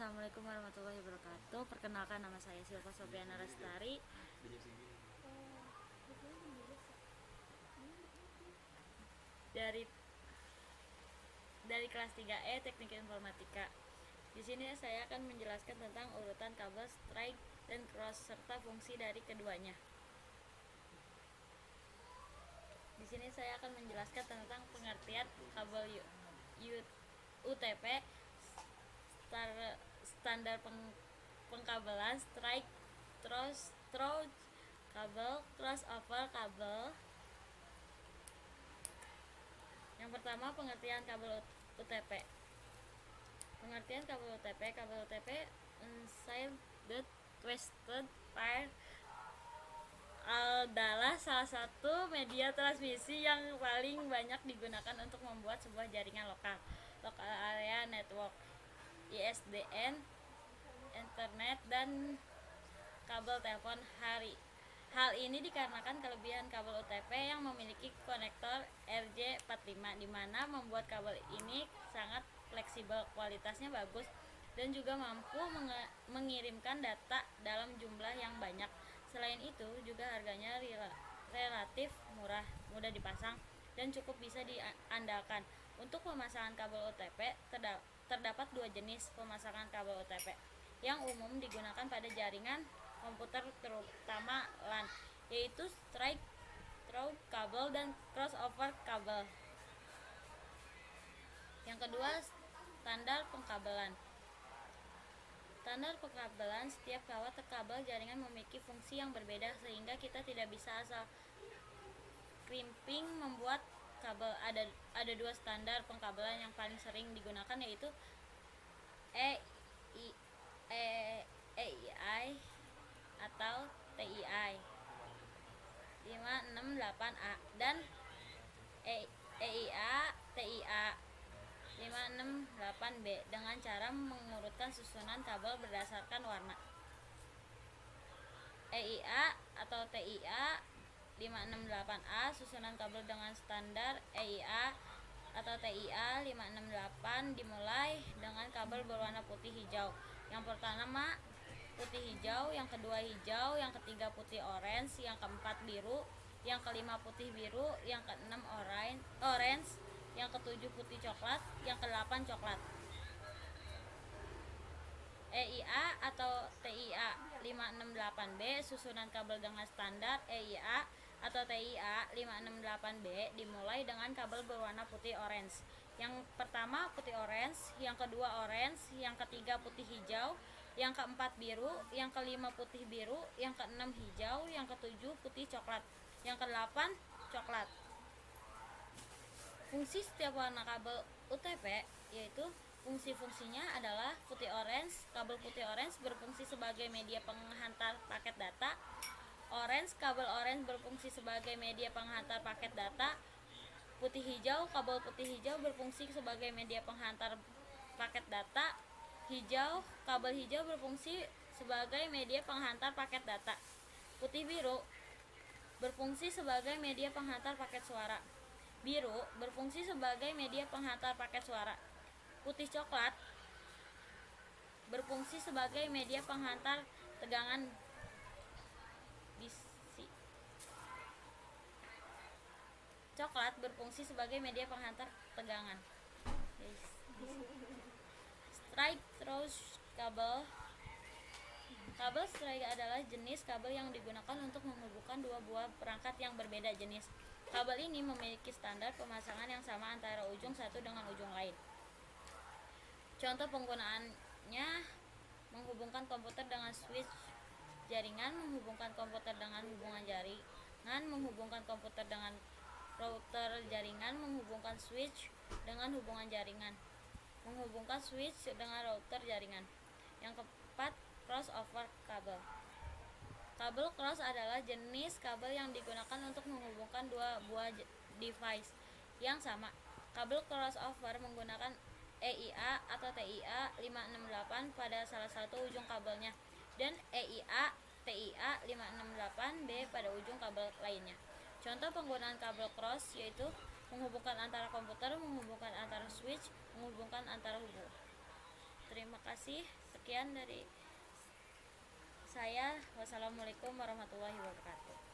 Assalamualaikum warahmatullahi wabarakatuh. Perkenalkan, nama saya Silva Sofiana Lestari dari kelas 3E Teknik Informatika. Di sini saya akan menjelaskan tentang urutan kabel strike dan cross serta fungsi dari keduanya. Di sini saya akan menjelaskan tentang pengertian kabel UTP, standar pengkabelan, strike, through kabel, crossover kabel. Yang pertama, pengertian kabel UTP. Pengertian kabel UTP unshielded twisted pair adalah salah satu media transmisi yang paling banyak digunakan untuk membuat sebuah jaringan local area network, ISDN, internet, dan kabel telepon hari. Hal ini dikarenakan kelebihan kabel UTP yang memiliki konektor RJ45, di mana membuat kabel ini sangat fleksibel, kualitasnya bagus, dan juga mampu mengirimkan data dalam jumlah yang banyak. Selain itu, juga harganya relatif murah, mudah dipasang, dan cukup bisa diandalkan. Untuk pemasangan kabel UTP, terdapat dua jenis pemasangan kabel UTP yang umum digunakan pada jaringan komputer, terutama LAN, yaitu strike through kabel dan crossover kabel. Yang kedua, standar pengkabelan. Standar pengkabelan, setiap kawat kabel jaringan memiliki fungsi yang berbeda, sehingga kita tidak bisa asal crimping membuat kabel. Ada dua standar pengkabelan yang paling sering digunakan, yaitu EII atau TII 568A dan EIA TIA 568B dengan cara mengurutkan susunan kabel berdasarkan warna. EIA atau TIA 568A, susunan kabel dengan standar EIA atau TIA 568 dimulai dengan kabel berwarna putih hijau. Yang pertama putih hijau, yang kedua hijau, yang ketiga putih orange, yang keempat biru, yang kelima putih biru, yang keenam orange, yang ketujuh putih coklat, yang kedelapan coklat. EIA atau TIA 568B, susunan kabel dengan standar EIA atau TIA 568B dimulai dengan kabel berwarna putih orange. Yang pertama putih orange, yang kedua orange, yang ketiga putih hijau, yang keempat biru, yang kelima putih biru, yang keenam hijau, yang ketujuh putih coklat, yang kedelapan coklat. Fungsi setiap warna kabel UTP yaitu fungsinya adalah putih orange. Kabel putih orange berfungsi sebagai media penghantar paket data. Kabel orange berfungsi sebagai media penghantar paket data. Putih hijau, kabel putih hijau berfungsi sebagai media penghantar paket data. Kabel hijau berfungsi sebagai media penghantar paket data. Putih biru berfungsi sebagai media penghantar paket suara. Biru berfungsi sebagai media penghantar paket suara. Putih coklat berfungsi sebagai media penghantar tegangan DC. Coklat berfungsi sebagai media penghantar tegangan. Strike through kabel. Kabel strike adalah jenis kabel yang digunakan untuk menghubungkan dua buah perangkat yang berbeda jenis. Kabel ini memiliki standar pemasangan yang sama antara ujung satu dengan ujung lain. Contoh penggunaannya: menghubungkan komputer dengan switch jaringan, menghubungkan komputer dengan hubungan jaringan, menghubungkan komputer dengan router jaringan, menghubungkan switch dengan hubungan jaringan, menghubungkan switch dengan router jaringan. Yang keempat, crossover kabel. Kabel cross adalah jenis kabel yang digunakan untuk menghubungkan dua buah device yang sama. Kabel crossover menggunakan EIA atau TIA 568 pada salah satu ujung kabelnya dan EIA TIA 568B pada ujung kabel lainnya. Contoh penggunaan kabel cross yaitu menghubungkan antara komputer, menghubungkan antara switch, menghubungkan antara hubung. Terima kasih. Sekian dari saya. Wassalamualaikum warahmatullahi wabarakatuh.